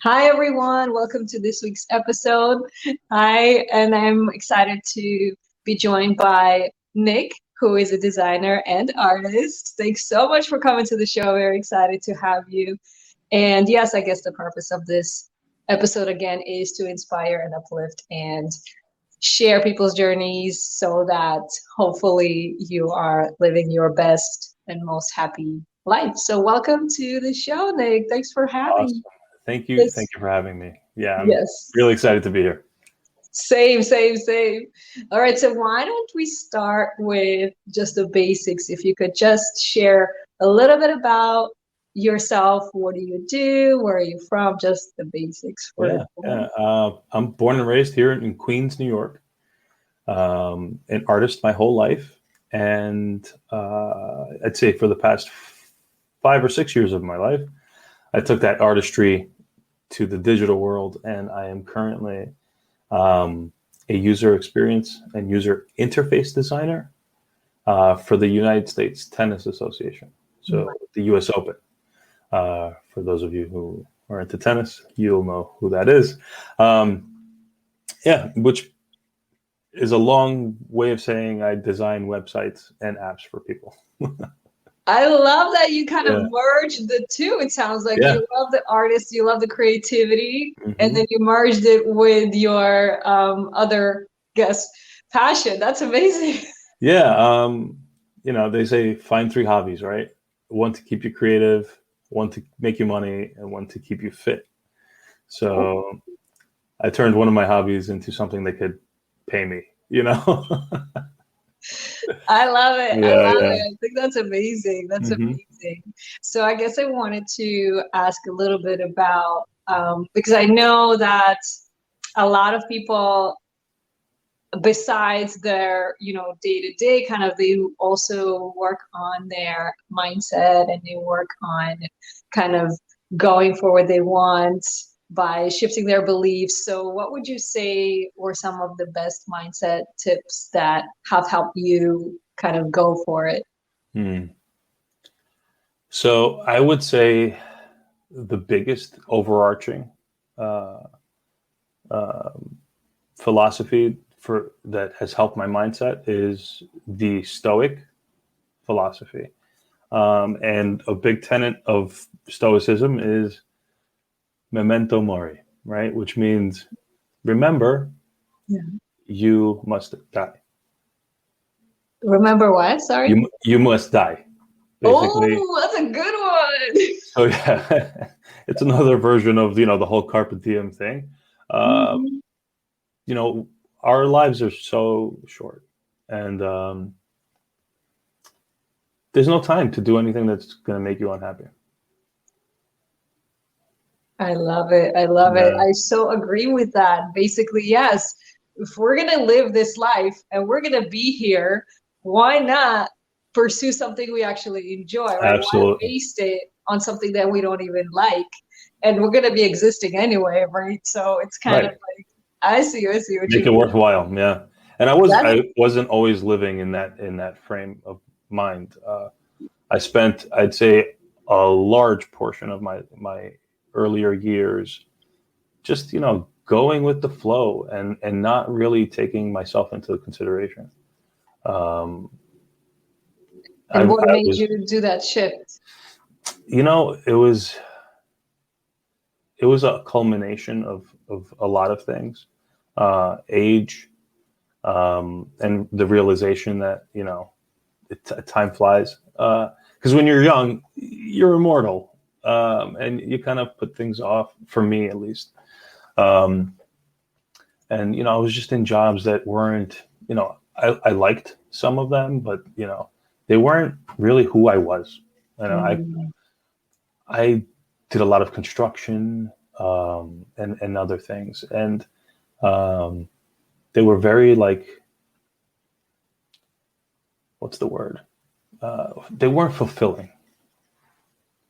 Hi, everyone. Welcome to this week's episode. I'm excited to be joined by Nick, who is a designer and artist. Thanks so much for coming to the show. Very excited to have you. And yes, I guess the purpose of this episode again is to inspire and uplift and share people's journeys so that hopefully you are living your best and most happy life. So, welcome to the show, Nick. Thanks for having Awesome. Thank you. Thank this. you for having me. Yeah, I'm Yes. really excited to be here. Same. All right, so why don't we start with just the basics? If you could just share a little bit about yourself, what do you do? Where are you from? Just the basics for Yeah. I'm born and raised here in Queens, New York. An artist my whole life, and I'd say for the past 5 or 6 years of my life, I took that artistry to the digital world, and I am currently a user experience and user interface designer for the United States Tennis Association, so the U.S. Open. For those of you who are into tennis, you'll know who that is. Which is a long way of saying I design websites and apps for people. I love that you kind of Yeah, merged the two. It sounds like yeah. you love the artist, you love the creativity, and Hmm. then you merged it with your other, guess, passion. That's amazing. Yeah. They say find three hobbies, right? One to keep you creative, one to make you money, and one to keep you fit. So I turned one of my hobbies into something that could pay me, you know? I love it. I Yeah, love yeah. it. I think that's amazing. That's Hmm. amazing. So I guess I wanted to ask a little bit about because I know that a lot of people, besides their, day to day kind of, they also work on their mindset and they work on kind of going for what they want by shifting their beliefs. So what would you say were some of the best mindset tips that have helped you kind of go for it? Hmm. So I would say the biggest overarching uh, um philosophy for that has helped my mindset is the Stoic philosophy. And a big tenet of Stoicism is memento mori, right? Which means remember Yeah. you must die. Remember what? Sorry. You must die, basically. Oh, that's a good one. So yeah, it's another version of the whole carpe diem thing. Uh, Mhm. you know, our lives are so short, and there's no time to do anything that's going to make you unhappy. I love it. I love it. Yeah, I so agree with that. Basically, yes, if we're going to live this life and we're going to be here, why not pursue something we actually enjoy, right? Why absolutely. waste it on something that we don't even like? And we're going to be existing anyway, right? So it's kind of Right. like, I see what you Make it mean. worthwhile. Yeah. And That's I wasn't always living in that frame of mind. I spent, I'd say, a large portion of my earlier years just going with the flow and not really taking myself into consideration. Um, and what I made was, you do that shift? it was a culmination of a lot of things, age, and the realization that time flies. Because when you're young, you're immortal, and you kind of put things off. For me, at least, um, and I was just in jobs that weren't. I liked some of them, but they weren't really who I was. Mm. I did a lot of construction, and other things, and um, they were very like, what's the word? They weren't fulfilling.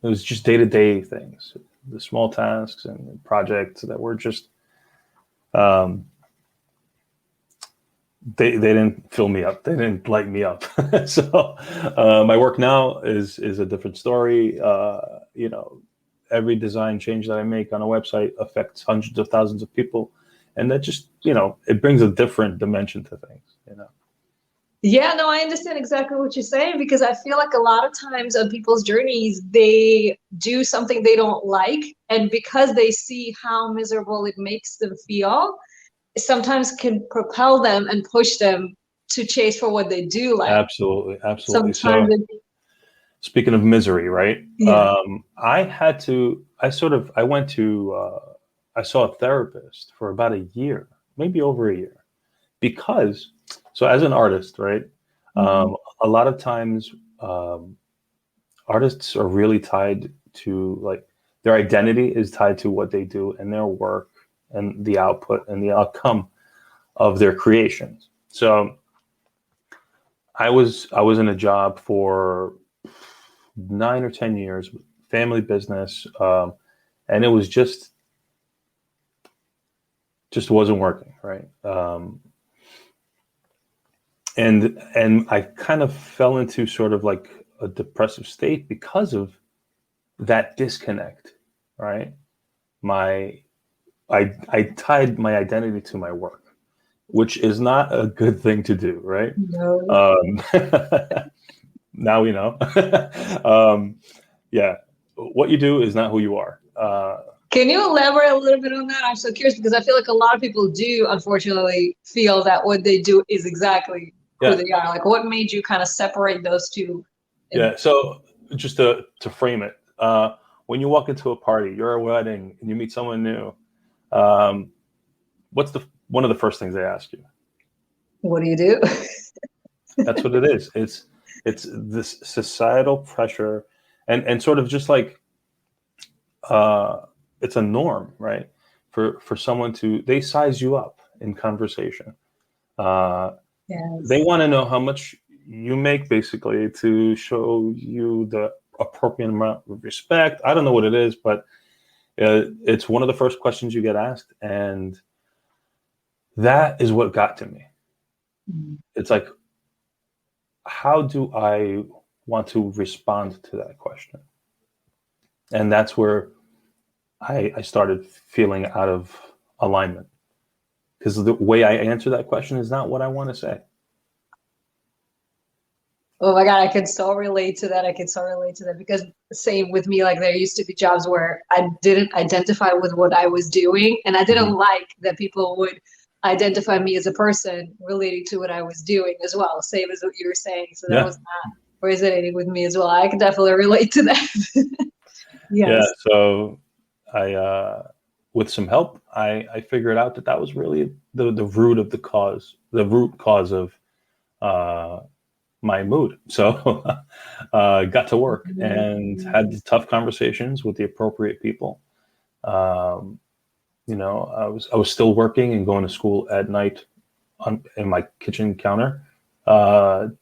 It was just day to day things, the small tasks and projects that were just um, they didn't fill me up. They didn't light me up. So my work now is a different story. every design change that I make on a website affects hundreds of thousands of people. And that just, it brings a different dimension to things. Yeah, no, I understand exactly what you're saying, because I feel like a lot of times on people's journeys, they do something they don't like. And because they see how miserable it makes them feel, it sometimes can propel them and push them to chase for what they do like. Absolutely. Absolutely. Sometimes So speaking of misery, right? yeah. I saw a therapist for about a year, maybe over a year, because, so as an artist, right? A lot of times, artists are really tied to, like, their identity is tied to what they do and their work and the output and the outcome of their creations. So I was in a job for 9 or 10 years, family business, and it was just wasn't working, right? And I kind of fell into sort of like a depressive state because of that disconnect, right? I tied my identity to my work, which is not a good thing to do, right? No. Now we know. Yeah, what you do is not who you are. Can you elaborate a little bit on that? I'm so curious, because I feel like a lot of people do, unfortunately, feel that what they do is exactly who they are. Like, what made you kind of separate those two? Yeah. So just to frame it, when you walk into a party, you're at a wedding, and you meet someone new, what's one of the first things they ask you? What do you do? That's what it is. It's this societal pressure, and sort of just like, it's a norm, right? For someone they size you up in conversation. Yes. They want to know how much you make, basically, to show you the appropriate amount of respect. I don't know what it is, but it's one of the first questions you get asked, and that is what got to me. It's like, how do I want to respond to that question? And that's where I started feeling out of alignment, because the way I answer that question is not what I want to say. Oh my God, I can so relate to that. Because same with me, like there used to be jobs where I didn't identify with what I was doing, and I didn't like that people would identify me as a person relating to what I was doing as well. Same as what you were saying. So that was not resonating with me as well. I can definitely relate to that. Yes. Yeah. So with some help, I figured out that was really the root of the cause of my mood. So got to work and had tough conversations with the appropriate people. I was still working and going to school at night in my kitchen counter,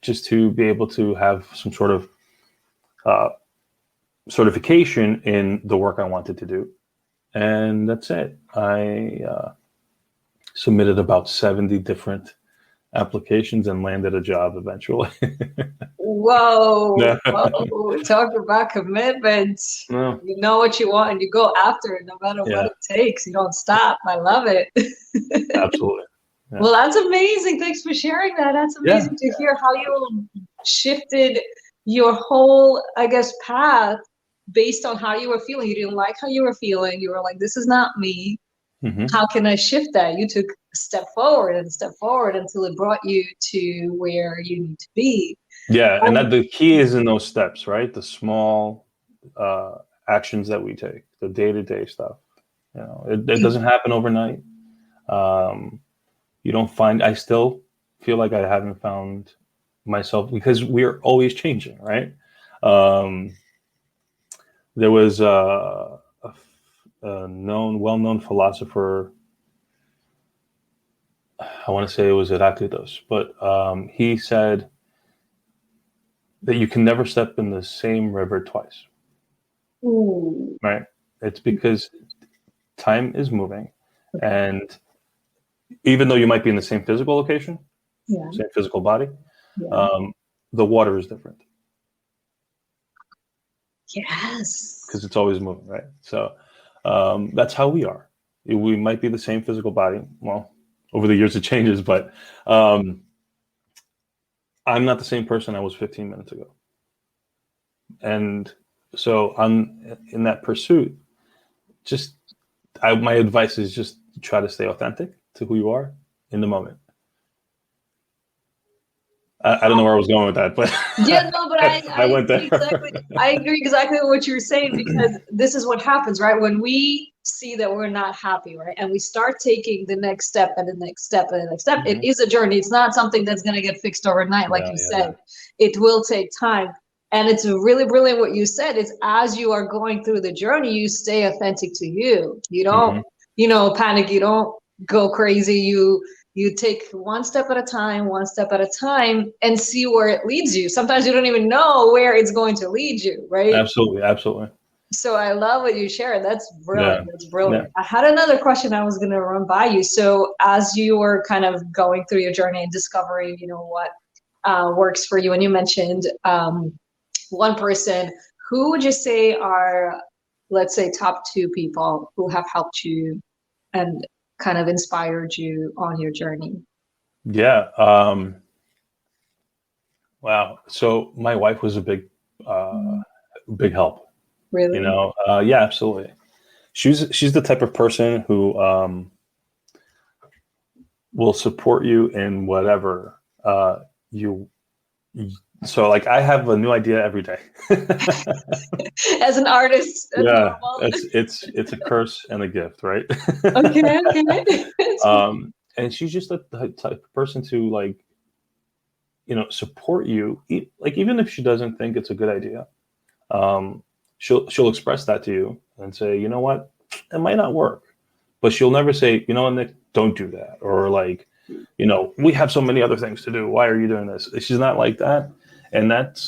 just to be able to have some sort of certification in the work I wanted to do. And that's it. I submitted about 70 different applications and landed a job eventually. Whoa, talk about commitment. No. You know what you want and you go after it no matter what it takes. You don't stop. I love it. Absolutely. Yeah. Well, that's amazing. Thanks for sharing that. That's amazing to hear how you shifted your whole, I guess, path based on how you were feeling. You didn't like how you were feeling. You were like, this is not me. How can I shift that? You took a step forward until it brought you to where you need to be. Yeah, and that the key is in those steps, right? The small actions that we take, the day-to-day stuff. It doesn't happen overnight. You don't find. I still feel like I haven't found myself, because we're always changing, right? There was a well-known philosopher. I want to say it was Heraclitus, but he said that you can never step in the same river twice. Ooh. Right? It's because time is moving, and even though you might be in the same physical location, same physical body, the water is different. Yes. because it's always moving, right? So that's how we are. We might be the same physical body. Well, over the years it changes, but I'm not the same person I was 15 minutes ago. And so I'm in that pursuit. My advice is just try to stay authentic to who you are in the moment. I don't know where I was going with that, but Yeah, no, but I I went agree there. exactly. I agree exactly with what you're saying, because this is what happens, right? When we see that we're not happy, right? And we start taking the next step and the next step and the next step, it Mhm. is a journey. It's not something that's going to get fixed overnight, like Yeah, you yeah, said. It will take time. And it's really brilliant what you said is as you are going through the journey, you stay authentic to you. You yeah. don't, panic. You don't go crazy. You take one step at a time, and see where it leads you. Sometimes you don't even know where it's going to lead you, right? Absolutely, absolutely. So I love what you shared. That's Yeah, brilliant. That's yeah. brilliant. I had another question I was going to run by you. So as you were kind of going through your journey and discovering, what works for you, and you mentioned one person, who would you say are, let's say, top two people who have helped you and kind of inspired you on your journey? Yeah. Wow. So my wife was a big help. Really? Yeah, absolutely. She's the type of person who will support you in whatever you. So like I have a new idea every day. As an artist, that's Yeah, normal. it's a curse and a gift, right? Okay, okay. And she's just the type of person to like support you, like even if she doesn't think it's a good idea. She'll express that to you and say, you know what, it might not work, but she'll never say, Nick, don't do that, or like, we have so many other things to do. Why are you doing this? She's not like that, and that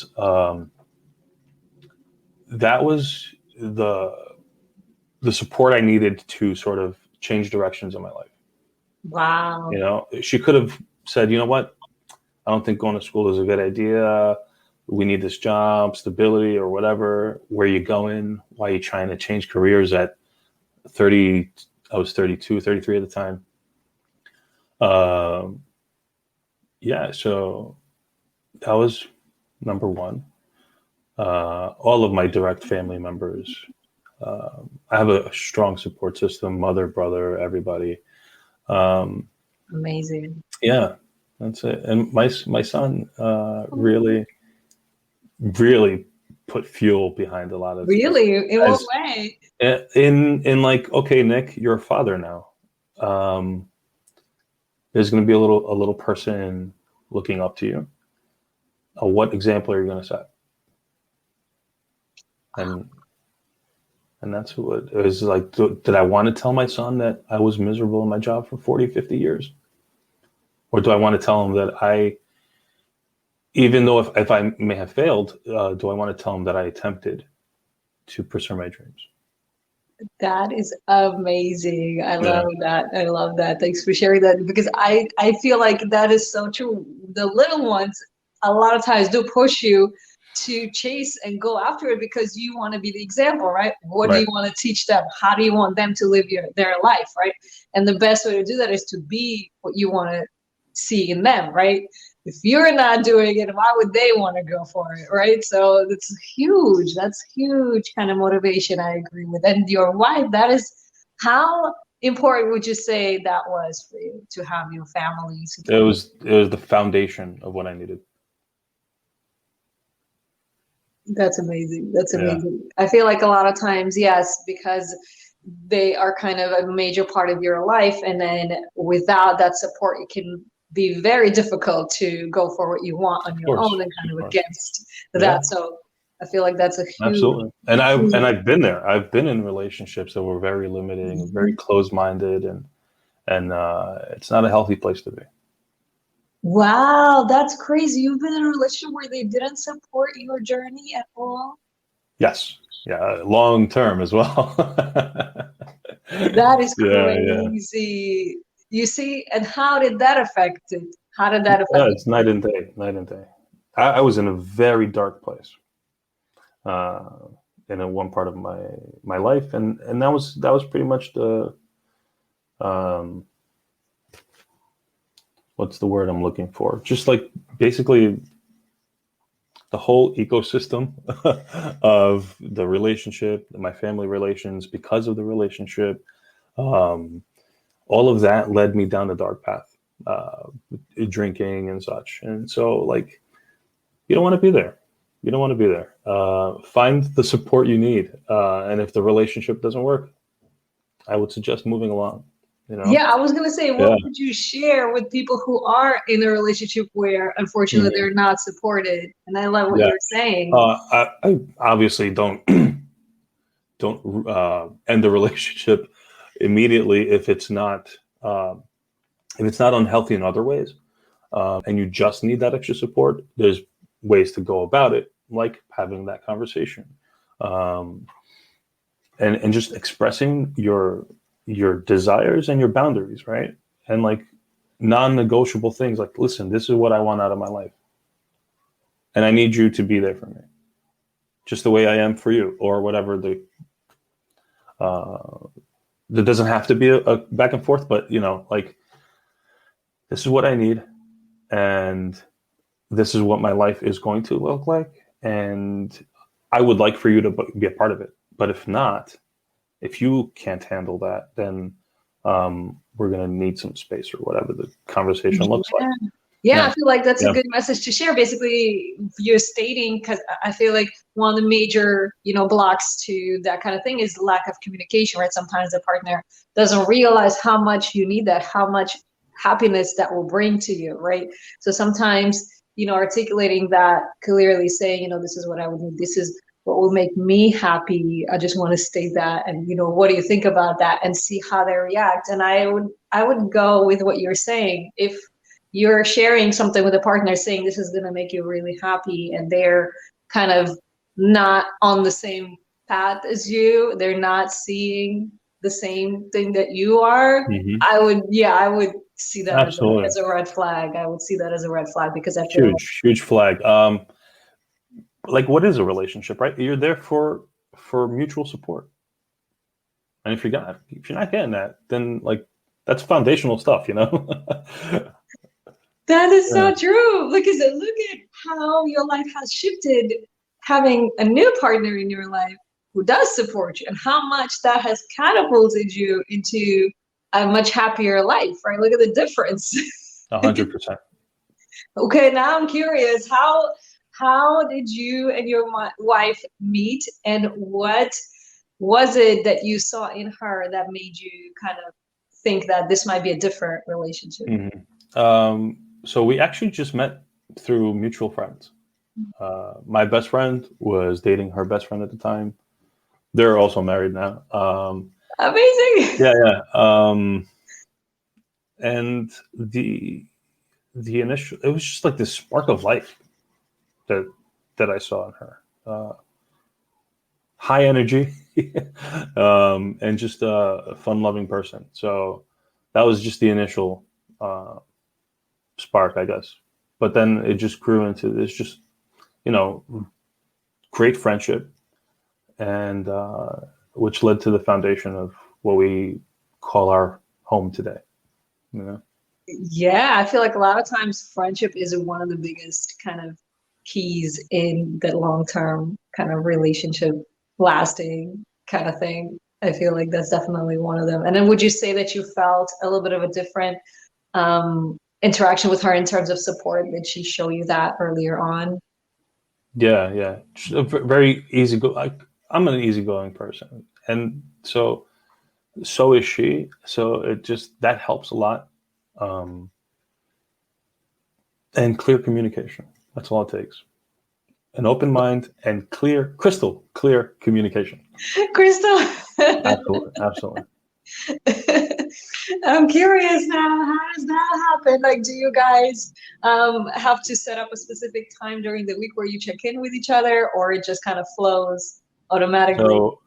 was the support I needed to sort of change directions in my life. Wow. She could have said, you know what, I don't think going to school is a good idea. We need this job, stability, or whatever. Where are you going? Why are you trying to change careers at 30? I was 32, 33 at the time. Yeah, so that was number one. All of my direct family members. I have a strong support system, mother, brother, everybody. Amazing. Yeah, that's it. And my son really, really put fuel behind a lot of Really? In what as way? in like, okay, Nick, you're a father now. Um, there's going to be a little person looking up to you. What example are you going to set? And that's what it was like. Did I want to tell my son that I was miserable in my job for 40, 50 years? Or do I want to tell him that even though if I may have failed, do I want to tell him that I attempted to pursue my dreams? That is amazing. I Yeah, love that. I love that. Thanks for sharing that, because I feel like that is so true. The little ones a lot of times do push you to chase and go after it because you want to be the example, right? What do you right. want to teach them? How do you want them to live their life, right? And the best way to do that is to be what you want to see in them, right? If you're not doing it, why would they want to go for it, right? So that's huge. That's huge kind of motivation. I agree with. And your wife, that is, how important would you say that was for you to have your family It support? was it was the foundation of what I needed. That's amazing. That's Yeah, amazing. I feel like a lot of times, yes, because they are kind of a major part of your life, and then without that support, it can be very difficult to go for what you want on your own and kind of of course. against Yeah, that. So I feel like that's a huge, absolutely. And huge. I've been there. I've been in relationships that were very limiting, very closed-minded, and it's not a healthy place to be. Wow, that's crazy. You've been in a relationship where they didn't support your journey at all? Yes, yeah, long term as well. That is Yeah, yeah. crazy. You see, and how did that affect it? How did that affect Yeah, it? it's night and day, night and day. I was in a very dark place. Uh, in one part of my life, and that was pretty much the um, what's the word I'm looking for? Just like basically the whole ecosystem of the relationship, my family relations, because of the relationship, um, all of that led me down the dark path, drinking and such. And so, like, you don't want to be there. You don't want to be there. Find the support you need, and if the relationship doesn't work, I would suggest moving along. You know? Yeah, I was gonna say, what Yeah. would you share with people who are in a relationship where unfortunately Mhm. they're not supported? And I love what Yeah. you're saying. I obviously don't end the relationship immediately if it's not unhealthy in other ways, and you just need that extra support. There's ways to go about it, like having that conversation, um, and just expressing your desires and your boundaries, right? And like non-negotiable things, like, listen, this is what I want out of my life, and I need you to be there for me, just the way I am for you, or whatever the uh, there doesn't have to be a back and forth, but like, this is what I need, and this is what my life is going to look like, and I would like for you to be a part of it. But if not, if you can't handle that, then we're going to need some space, or whatever the conversation looks like. Yeah. Yeah, I Yeah, feel like that's a yeah, good message to share. Basically, you're stating, because I feel like one of the major, blocks to that kind of thing is lack of communication, right? Sometimes the partner doesn't realize how much you need that, how much happiness that will bring to you, right? So sometimes, articulating that clearly, saying, this is what I would need, this is what will make me happy. I just want to state that, and what do you think about that, and see how they react. And I would go with what you're saying. If you're sharing something with a partner saying this is going to make you really happy, and they're kind of not on the same path as you, they're not seeing the same thing that you are, hmm I would see that as absolutely, a red flag. I would see that as a red flag, because I feel huge flag. Like, what is a relationship, right? You're there for mutual support, and if you're not getting that, then like, that's foundational stuff, that is Yeah. so true. Look at how your life has shifted, having a new partner in your life who does support you, and how much that has catapulted you into a much happier life, right? Look at the difference. 100%. Okay, now I'm curious, how did you and your wife meet, and what was it that you saw in her that made you kind of think that this might be a different relationship? So we actually just met through mutual friends. My best friend was dating her best friend at the time. They're also married now. Amazing. Yeah, yeah. And the initial, it was just like this spark of life that I saw in her. High energy, and just a fun-loving person. So that was just the initial spark, I guess. But then it just grew into this just you know great friendship, and which led to the foundation of what we call our home today. You know? Yeah, I feel like a lot of times friendship is one of the biggest kind of keys in the long-term kind of relationship lasting kind of thing. I feel like that's definitely one of them. And then would you say that you felt a little bit of a different interaction with her in terms of support? Did she show you that earlier on? Yeah, yeah. Just a very easy go. I'm an easygoing person, and so is she. So it just that helps a lot. Um, and clear communication. That's all it takes. An open mind and crystal clear communication. Crystal. Absolutely, absolutely. I'm curious now, how does that happen? Like, do you guys have to set up a specific time during the week where you check in with each other, or it just kind of flows automatically? So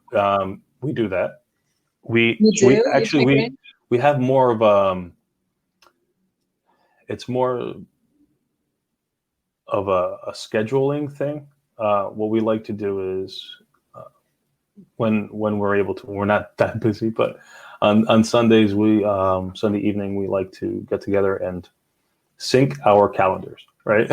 we do that. We You we do? You actually check in? we have more of it's more of a scheduling thing. What we like to do is when we're able to. We're not that busy, but on Sundays, Sunday evening, we like to get together and sync our calendars, right?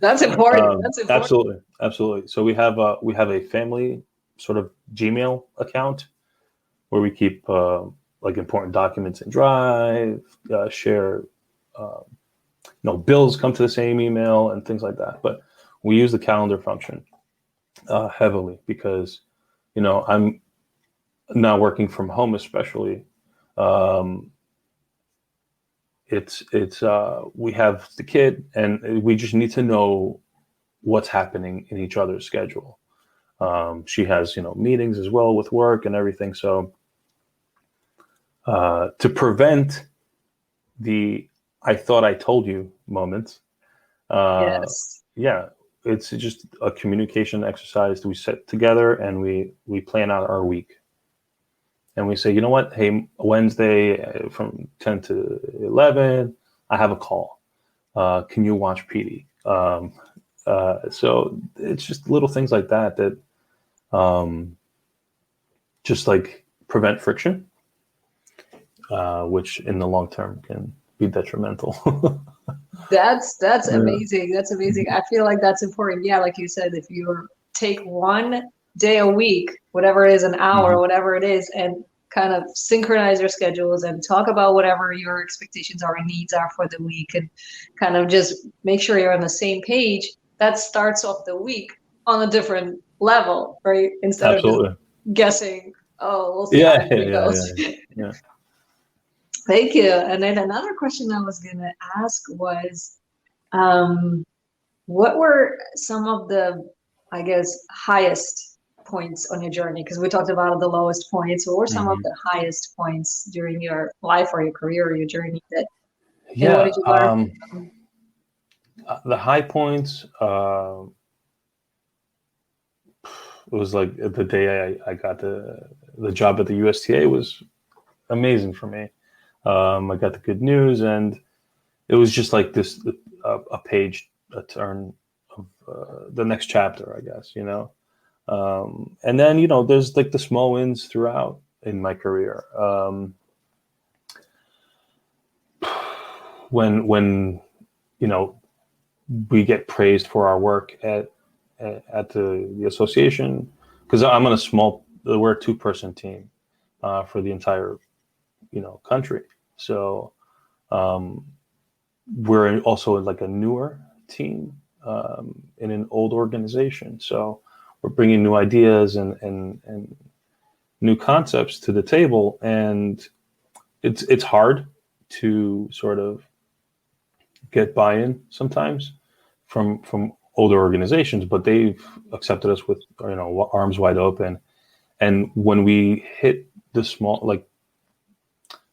That's important. That's important. Absolutely. So we have a family sort of Gmail account where we keep like important documents in Drive, share, bills come to the same email and things like that. But we use the calendar function heavily because, I'm now working from home, especially. Um, it's we have the kid, and we just need to know what's happening in each other's schedule. She has, meetings as well with work and everything. So to prevent the "I thought I told you" moments, Yes. yeah, it's just a communication exercise that we sit together and we plan out our week. And we say, you know what? Hey, Wednesday from 10 to 11, I have a call. Can you watch PD? So it's just little things like that um, just like prevent friction, which in the long term can be detrimental. That's Yeah. amazing. That's amazing. I feel like that's important. Yeah, like you said, if you take one day a week, whatever it is, an hour, Mhm. whatever it is, and kind of synchronize your schedules and talk about whatever your expectations are and needs are for the week and kind of just make sure you're on the same page, that starts off the week on a different level, right? Instead of just Absolutely. guessing, oh, we'll see how Yeah, the yeah, day yeah, goes. yeah, yeah. Thank you. And then another question I was going to ask was, um, what were some of the, I guess, highest points on your journey? Because we talked about the lowest points. What were some of Hmm. the highest points during your life or your career or your journey that, and what Yeah. did you learn from The high points. It was like the day I got the job at the USTA was amazing for me. I got the good news, and it was just like this a page, a turn of the next chapter, I guess. And then there's like the small wins throughout in my career. When you know we get praised for our work at the association, because I'm on a small, we're a 2-person team for the entire country. So um, we're also like a newer team in an old organization. So we're bringing new ideas and new concepts to the table, and it's hard to sort of get buy-in sometimes from older organizations, but they've accepted us with arms wide open. And when we hit the small, like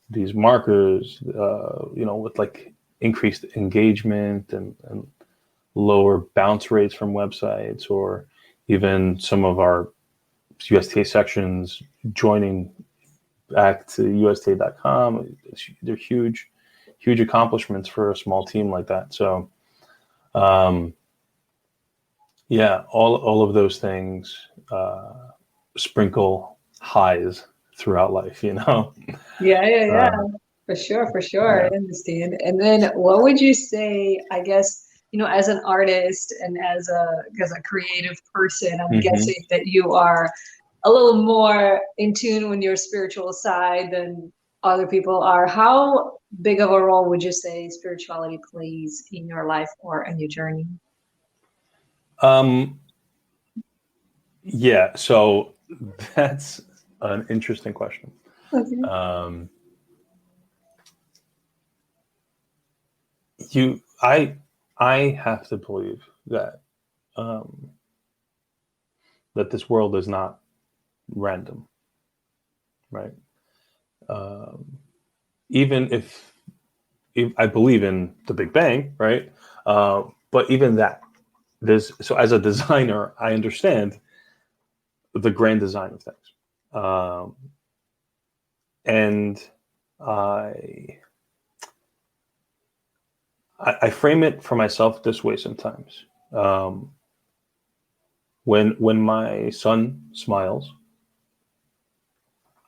these markers, with like increased engagement and lower bounce rates from websites, or even some of our USTA sections joining back to USTA.com, they're huge accomplishments for a small team like that. So, yeah, all of those things sprinkle highs throughout life. Yeah, Uh, for sure. yeah. I understand. And then what would you say, I guess, as an artist and as a creative person, I'm Hmm. guessing that you are a little more in tune with your spiritual side than other people are. How big of a role would you say spirituality plays in your life or in your journey? Um, yeah. So that's an interesting question. Okay. Um, you, I have to believe that um, that this world is not random, right? Um, even if I believe in the Big Bang, right? But even that, so as a designer, I understand the grand design of things, and I I frame it for myself this way sometimes. When my son smiles,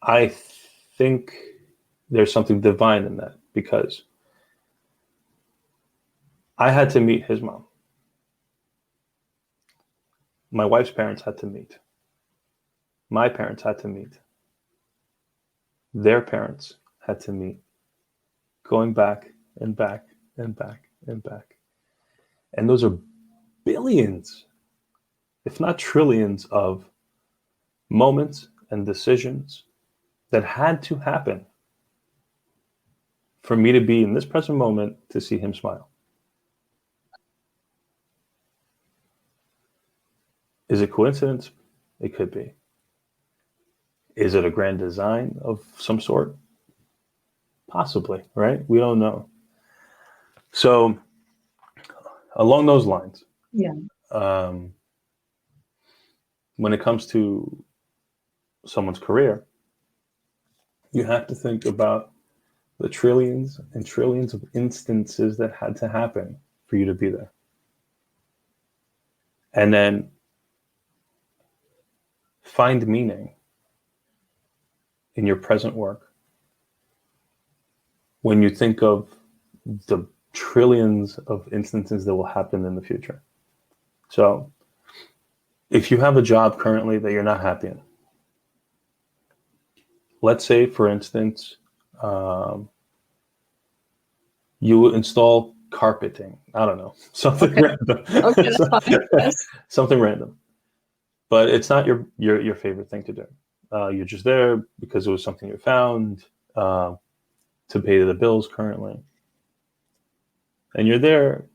I think there's something divine in that, because I had to meet his mom. My wife's parents had to meet. My parents had to meet. Their parents had to meet. Going back and back and back and back. And those are billions, if not trillions, of moments and decisions that had to happen for me to be in this present moment to see him smile. Is it coincidence? It could be. Is it a grand design of some sort? Possibly, right? We don't know. So, along those lines, when it comes to someone's career, you have to think about the trillions and trillions of instances that had to happen for you to be there. And then find meaning in your present work when you think of the trillions of instances that will happen in the future. So if you have a job currently that you're not happy in, let's say, for instance, you install carpeting. I don't know, something random. Okay, that's fine. Yes. Something random, but it's not your favorite thing to do. You're just there because it was something you found to pay the bills currently, and you're there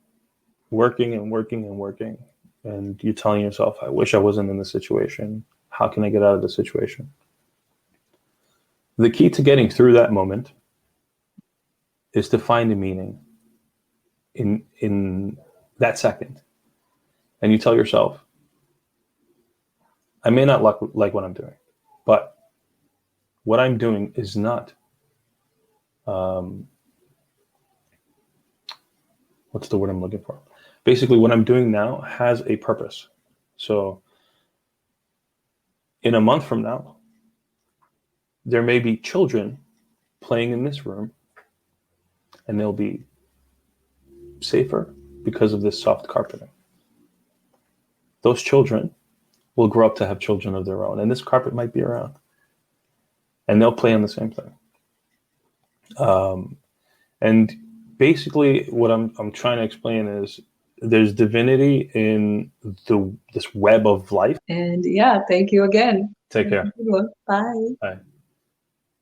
working and working and working, and you're telling yourself, "I wish I wasn't in this situation. How can I get out of this situation?" The key to getting through that moment is to find a meaning in that second. And you tell yourself, I may not like what I'm doing, but what I'm doing is not, what's the word I'm looking for? Basically, what I'm doing now has a purpose. So in a month from now, there may be children playing in this room, and they'll be safer because of this soft carpeting. Those children will grow up to have children of their own, and this carpet might be around, and they'll play on the same thing. And basically, what I'm trying to explain is there's divinity in this web of life. And yeah, thank you again. Take care. Bye. Bye.